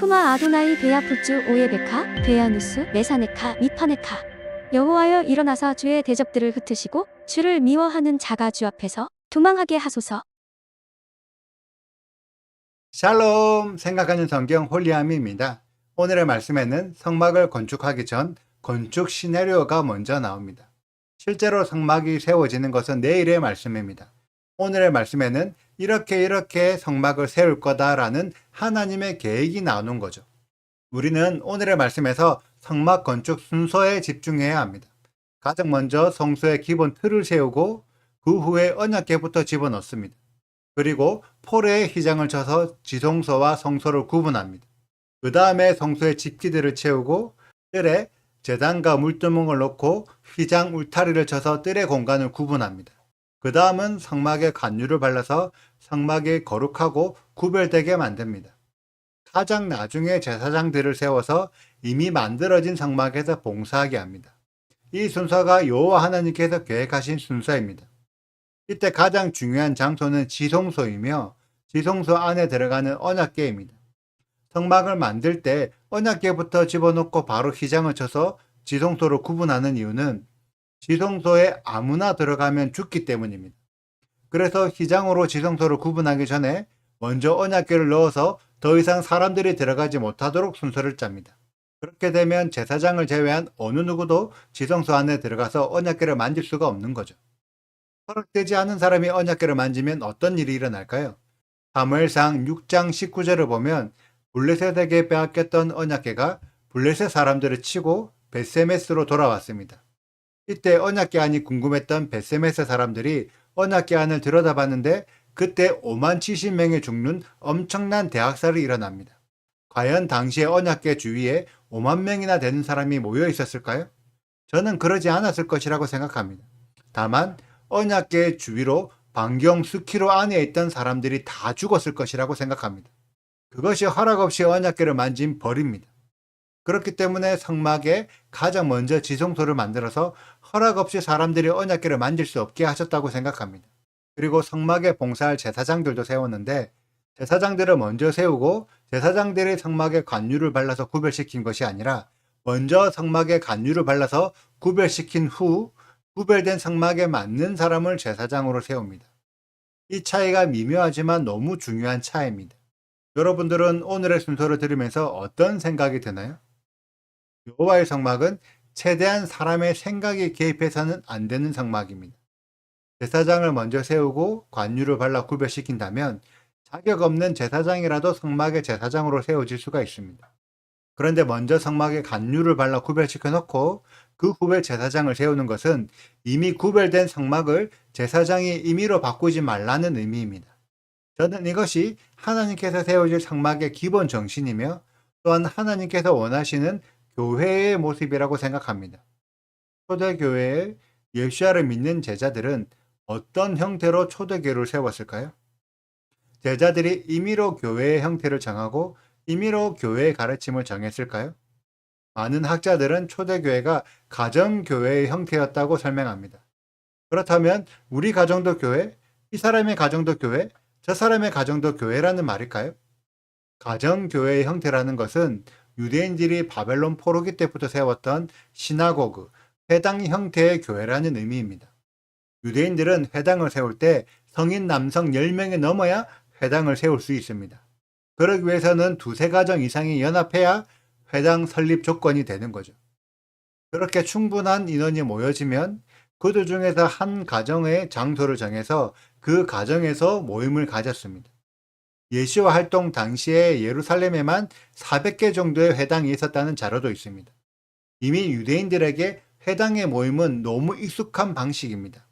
슈마 아도나이 베야푸츠 오예베카 베야누스 메사네카 미파네카. 여호와여 일어나사 주의 대적들을 흩으시고 주를 미워하는 자가 주 앞에서 도망하게 하소서. 샬롬! 생각하는 성경 홀리아미입니다. 오늘의 말씀에는 성막을 건축하기 전 건축 시나리오가 먼저 나옵니다. 실제로 성막이 세워지는 것은 내일의 말씀입니다. 오늘의 말씀에는 이렇게 성막을 세울 거다라는 하나님의 계획이 나오는 거죠. 우리는 오늘의 말씀에서 성막 건축 순서에 집중해야 합니다. 가장 먼저 성소의 기본 틀을 세우고 그 후에 언약궤부터 집어넣습니다. 그리고 포레에 휘장을 쳐서 지성소와 성소를 구분합니다. 그 다음에 성소의 집기들을 채우고 뜰에 제단과 물두멍을 놓고 휘장 울타리를 쳐서 뜰의 공간을 구분합니다. 그 다음은 성막에 관유를 발라서 성막이 거룩하고 구별되게 만듭니다. 가장 나중에 제사장들을 세워서 이미 만들어진 성막에서 봉사하게 합니다. 이 순서가 여호와 하나님께서 계획하신 순서입니다. 이때 가장 중요한 장소는 지성소이며 지성소 안에 들어가는 언약궤입니다. 성막을 만들 때 언약궤부터 집어넣고 바로 휘장을 쳐서 지성소로 구분하는 이유는 지성소에 아무나 들어가면 죽기 때문입니다. 그래서 휘장으로 지성소를 구분하기 전에 먼저 언약궤를 넣어서 더 이상 사람들이 들어가지 못하도록 순서를 짭니다. 그렇게 되면 제사장을 제외한 어느 누구도 지성소 안에 들어가서 언약궤를 만질 수가 없는 거죠. 허락되지 않은 사람이 언약궤를 만지면 어떤 일이 일어날까요? 사무엘상 6장 19절을 보면 블레셋에게 빼앗겼던 언약궤가 블레셋 사람들을 치고 벳세메스로 돌아왔습니다. 이때 언약궤 안이 궁금했던 벳세메스 사람들이 언약궤 안을 들여다봤는데 그때 5만 70명이 죽는 엄청난 대학살이 일어납니다. 과연 당시에 언약궤 주위에 5만 명이나 되는 사람이 모여 있었을까요? 저는 그러지 않았을 것이라고 생각합니다. 다만 언약궤 주위로 반경 수키로 안에 있던 사람들이 다 죽었을 것이라고 생각합니다. 그것이 허락 없이 언약궤를 만진 벌입니다. 그렇기 때문에 성막에 가장 먼저 지성소를 만들어서 허락 없이 사람들이 언약궤를 만질 수 없게 하셨다고 생각합니다. 그리고 성막에 봉사할 제사장들도 세웠는데 제사장들을 먼저 세우고 제사장들이 성막에 관유를 발라서 구별시킨 것이 아니라 먼저 성막에 관유를 발라서 구별시킨 후 구별된 성막에 맞는 사람을 제사장으로 세웁니다. 이 차이가 미묘하지만 너무 중요한 차이입니다. 여러분들은 오늘의 순서를 들으면서 어떤 생각이 드나요? 여호와의 성막은 최대한 사람의 생각이 개입해서는 안 되는 성막입니다. 제사장을 먼저 세우고 관유를 발라 구별시킨다면 자격 없는 제사장이라도 성막의 제사장으로 세워질 수가 있습니다. 그런데 먼저 성막에 관유를 발라 구별시켜 놓고 그 후에 제사장을 세우는 것은 이미 구별된 성막을 제사장이 임의로 바꾸지 말라는 의미입니다. 저는 이것이 하나님께서 세우실 성막의 기본 정신이며 또한 하나님께서 원하시는 교회의 모습이라고 생각합니다. 초대교회에 예수야를 믿는 제자들은 어떤 형태로 초대교회를 세웠을까요? 제자들이 임의로 교회의 형태를 정하고 임의로 교회의 가르침을 정했을까요? 많은 학자들은 초대교회가 가정교회의 형태였다고 설명합니다. 그렇다면 우리 가정도 교회, 이 사람의 가정도 교회, 저 사람의 가정도 교회라는 말일까요? 가정교회의 형태라는 것은 유대인들이 바벨론 포로기 때부터 세웠던 시나고그, 회당 형태의 교회라는 의미입니다. 유대인들은 회당을 세울 때 성인 남성 10명이 넘어야 회당을 세울 수 있습니다. 그러기 위해서는 두세 가정 이상이 연합해야 회당 설립 조건이 되는 거죠. 그렇게 충분한 인원이 모여지면 그들 중에서 한 가정의 장소를 정해서 그 가정에서 모임을 가졌습니다. 예수와 활동 당시에 예루살렘에만 400개 정도의 회당이 있었다는 자료도 있습니다. 이미 유대인들에게 회당의 모임은 너무 익숙한 방식입니다.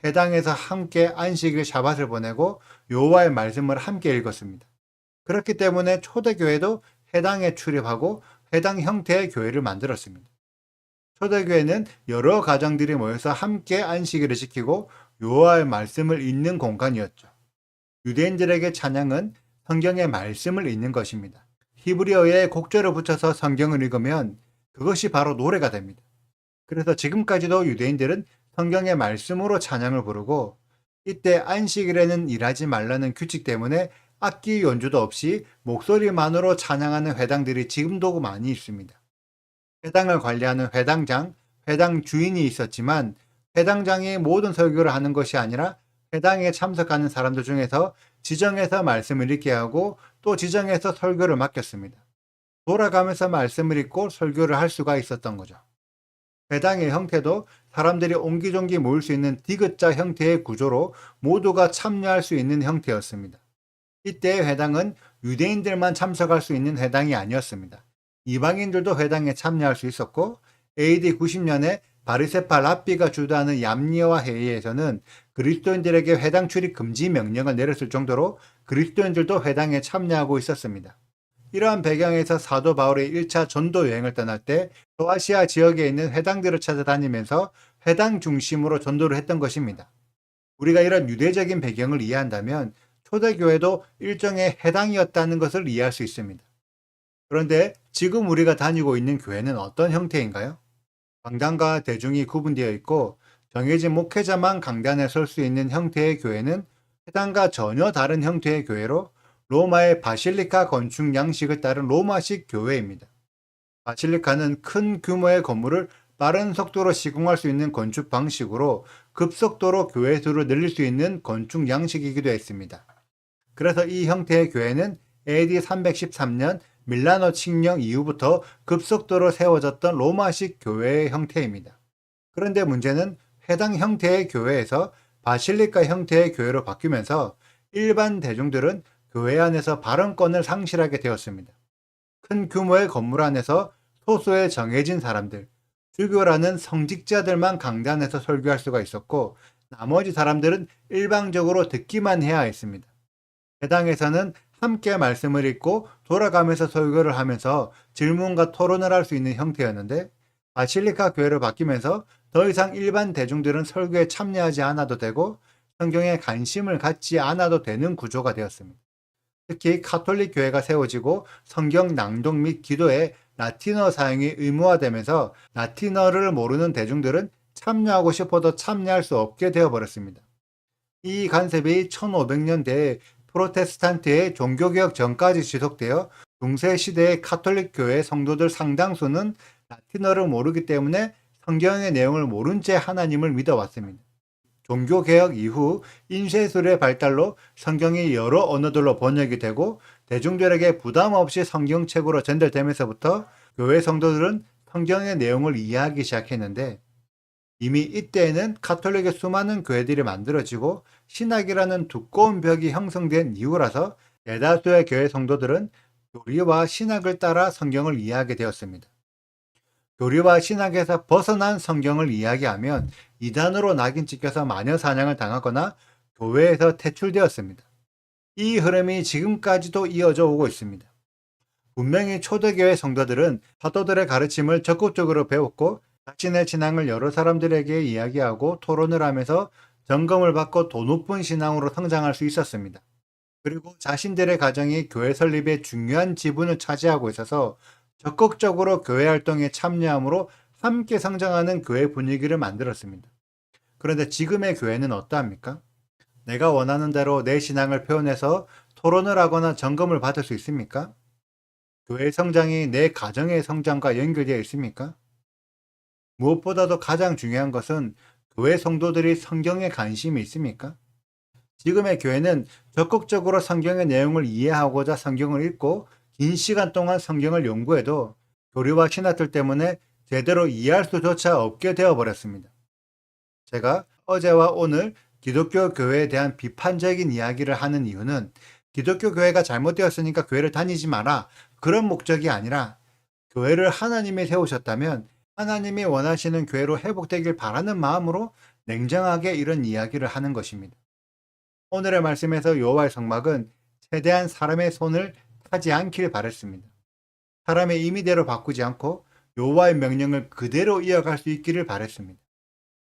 회당에서 함께 안식일 샤밧을 보내고 여호와의 말씀을 함께 읽었습니다. 그렇기 때문에 초대교회도 회당에 출입하고 회당 형태의 교회를 만들었습니다. 초대교회는 여러 가정들이 모여서 함께 안식일을 지키고 여호와의 말씀을 읽는 공간이었죠. 유대인들에게 찬양은 성경의 말씀을 읽는 것입니다. 히브리어에 곡절을 붙여서 성경을 읽으면 그것이 바로 노래가 됩니다. 그래서 지금까지도 유대인들은 성경의 말씀으로 찬양을 부르고 이때 안식일에는 일하지 말라는 규칙 때문에 악기 연주도 없이 목소리만으로 찬양하는 회당들이 지금도 많이 있습니다. 회당을 관리하는 회당장, 회당 주인이 있었지만 회당장이 모든 설교를 하는 것이 아니라 회당에 참석하는 사람들 중에서 지정해서 말씀을 읽게 하고 또 지정해서 설교를 맡겼습니다. 돌아가면서 말씀을 읽고 설교를 할 수가 있었던 거죠. 회당의 형태도 사람들이 옹기종기 모일 수 있는 디귿자 형태의 구조로 모두가 참여할 수 있는 형태였습니다. 이때의 회당은 유대인들만 참석할 수 있는 회당이 아니었습니다. 이방인들도 회당에 참여할 수 있었고 AD 90년에 바리세파 랍비가 주도하는 얌리와 회의에서는 그리스도인들에게 회당 출입 금지 명령을 내렸을 정도로 그리스도인들도 회당에 참여하고 있었습니다. 이러한 배경에서 사도 바울의 1차 전도 여행을 떠날 때 소아시아 지역에 있는 회당들을 찾아다니면서 회당 중심으로 전도를 했던 것입니다. 우리가 이런 유대적인 배경을 이해한다면 초대교회도 일종의 회당이었다는 것을 이해할 수 있습니다. 그런데 지금 우리가 다니고 있는 교회는 어떤 형태인가요? 강단과 대중이 구분되어 있고 정해진 목회자만 강단에 설 수 있는 형태의 교회는 회당과 전혀 다른 형태의 교회로 로마의 바실리카 건축 양식을 따른 로마식 교회입니다. 바실리카는 큰 규모의 건물을 빠른 속도로 시공할 수 있는 건축 방식으로 급속도로 교회 수를 늘릴 수 있는 건축 양식이기도 했습니다. 그래서 이 형태의 교회는 AD 313년 밀라노 칙령 이후부터 급속도로 세워졌던 로마식 교회의 형태입니다. 그런데 문제는 회당 형태의 교회에서 바실리카 형태의 교회로 바뀌면서 일반 대중들은 교회 안에서 발언권을 상실하게 되었습니다. 큰 규모의 건물 안에서 소수의 정해진 사람들, 주교라는 성직자들만 강단에서 설교할 수가 있었고 나머지 사람들은 일방적으로 듣기만 해야 했습니다. 회당에서는 함께 말씀을 읽고 돌아가면서 설교를 하면서 질문과 토론을 할 수 있는 형태였는데 바실리카 교회로 바뀌면서 더 이상 일반 대중들은 설교에 참여하지 않아도 되고 성경에 관심을 갖지 않아도 되는 구조가 되었습니다. 특히 가톨릭 교회가 세워지고 성경 낭독 및 기도에 라틴어 사용이 의무화되면서 라틴어를 모르는 대중들은 참여하고 싶어도 참여할 수 없게 되어버렸습니다. 이 간섭이 1500년대에 프로테스탄트의 종교개혁 전까지 지속되어 중세시대의 가톨릭 교회 성도들 상당수는 라틴어를 모르기 때문에 성경의 내용을 모른 채 하나님을 믿어왔습니다. 종교개혁 이후 인쇄술의 발달로 성경이 여러 언어들로 번역이 되고 대중들에게 부담 없이 성경책으로 전달되면서부터 교회 성도들은 성경의 내용을 이해하기 시작했는데 이미 이때에는 가톨릭의 수많은 교회들이 만들어지고 신학이라는 두꺼운 벽이 형성된 이후라서 대다수의 교회 성도들은 교리와 신학을 따라 성경을 이해하게 되었습니다. 교리와 신학에서 벗어난 성경을 이야기하면 이단으로 낙인 찍혀서 마녀 사냥을 당하거나 교회에서 퇴출되었습니다. 이 흐름이 지금까지도 이어져 오고 있습니다. 분명히 초대교회 성도들은 사도들의 가르침을 적극적으로 배웠고 자신의 신앙을 여러 사람들에게 이야기하고 토론을 하면서 점검을 받고 더 높은 신앙으로 성장할 수 있었습니다. 그리고 자신들의 가정이 교회 설립에 중요한 지분을 차지하고 있어서 적극적으로 교회 활동에 참여함으로 함께 성장하는 교회 분위기를 만들었습니다. 그런데 지금의 교회는 어떠합니까? 내가 원하는 대로 내 신앙을 표현해서 토론을 하거나 점검을 받을 수 있습니까? 교회 성장이 내 가정의 성장과 연결되어 있습니까? 무엇보다도 가장 중요한 것은 교회 성도들이 성경에 관심이 있습니까? 지금의 교회는 적극적으로 성경의 내용을 이해하고자 성경을 읽고 긴 시간 동안 성경을 연구해도 교리와 신학들 때문에 제대로 이해할 수조차 없게 되어버렸습니다. 제가 어제와 오늘 기독교 교회에 대한 비판적인 이야기를 하는 이유는 기독교 교회가 잘못되었으니까 교회를 다니지 마라 그런 목적이 아니라 교회를 하나님이 세우셨다면 하나님이 원하시는 교회로 회복되길 바라는 마음으로 냉정하게 이런 이야기를 하는 것입니다. 오늘의 말씀에서 여호와의 성막은 최대한 사람의 손을 타지 않길 바랬습니다. 사람의 임의대로 바꾸지 않고 여호와의 명령을 그대로 이어갈 수 있기를 바랬습니다.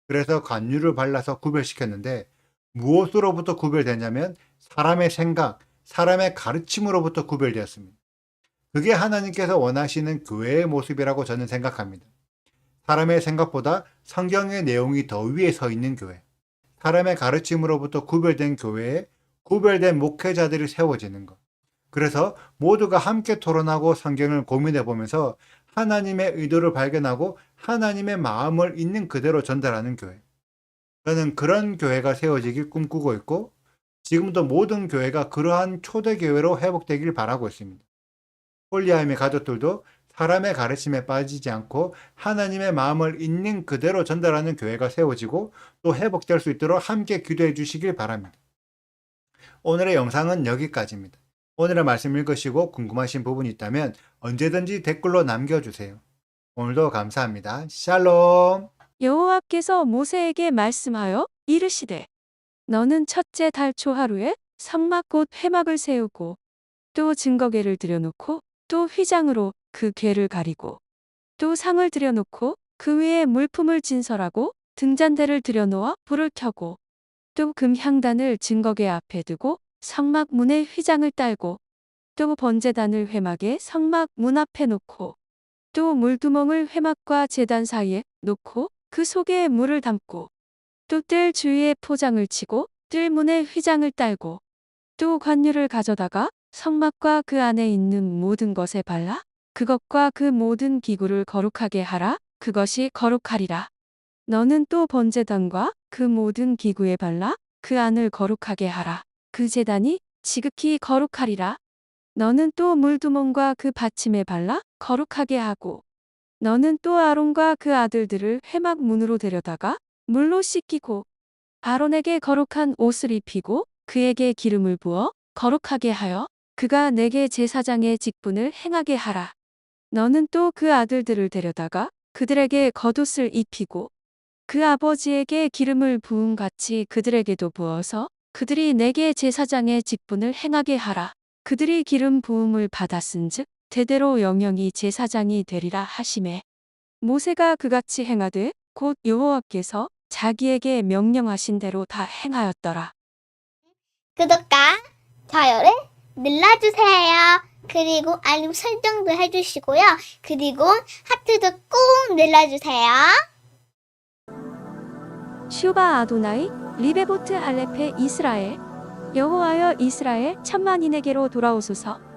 그래서 관유를 발라서 구별시켰는데 무엇으로부터 구별되냐면 사람의 생각, 사람의 가르침으로부터 구별되었습니다. 그게 하나님께서 원하시는 교회의 모습이라고 저는 생각합니다. 사람의 생각보다 성경의 내용이 더 위에 서 있는 교회, 사람의 가르침으로부터 구별된 교회에 구별된 목회자들이 세워지는 것. 그래서 모두가 함께 토론하고 성경을 고민해 보면서 하나님의 의도를 발견하고 하나님의 마음을 있는 그대로 전달하는 교회. 저는 그런 교회가 세워지길 꿈꾸고 있고 지금도 모든 교회가 그러한 초대교회로 회복되길 바라고 있습니다. 홀리함의 가족들도 사람의 가르침에 빠지지 않고 하나님의 마음을 있는 그대로 전달하는 교회가 세워지고 또 회복될 수 있도록 함께 기도해 주시길 바랍니다. 오늘의 영상은 여기까지입니다. 오늘의 말씀 읽으시고 궁금하신 부분이 있다면 언제든지 댓글로 남겨주세요. 오늘도 감사합니다. 샬롬. 여호와께서 모세에게 말씀하여 이르시되 너는 첫째 달 초하루에 성막 곧 회막을 세우고 또 증거궤를 들여놓고 또 휘장으로 그 궤를 가리고 또 상을 들여놓고 그 위에 물품을 진설하고 등잔대를 들여놓아 불을 켜고 또 금향단을 증거궤 앞에 두고 성막 문에 휘장을 딸고 또 번제단을 회막에 성막 문 앞에 놓고 또 물두멍을 회막과 제단 사이에 놓고 그 속에 물을 담고 또 뜰 주위에 포장을 치고 뜰 문에 휘장을 딸고 또 관유를 가져다가 성막과 그 안에 있는 모든 것에 발라 그것과 그 모든 기구를 거룩하게 하라. 그것이 거룩하리라. 너는 또 번제단과 그 모든 기구에 발라 그 안을 거룩하게 하라. 그 제단이 지극히 거룩하리라. 너는 또 물두멍과 그 받침에 발라 거룩하게 하고 너는 또 아론과 그 아들들을 회막 문으로 데려다가 물로 씻기고 아론에게 거룩한 옷을 입히고 그에게 기름을 부어 거룩하게 하여 그가 내게 제사장의 직분을 행하게 하라. 너는 또 그 아들들을 데려다가 그들에게 겉옷을 입히고 그 아버지에게 기름을 부음 같이 그들에게도 부어서 그들이 내게 제사장의 직분을 행하게 하라. 그들이 기름 부음을 받았은즉 대대로 영영이 제사장이 되리라 하시매 모세가 그같이 행하되 곧 여호와께서 자기에게 명령하신 대로 다 행하였더라. 구독과 좋아요를 눌러주세요. 그리고 알림 설정도 해주시고요. 그리고 하트도 꼭 눌러주세요. 슈바 아도나이 리베보트 알레페 이스라엘 여호와여 이스라엘 천만인에게로 돌아오소서.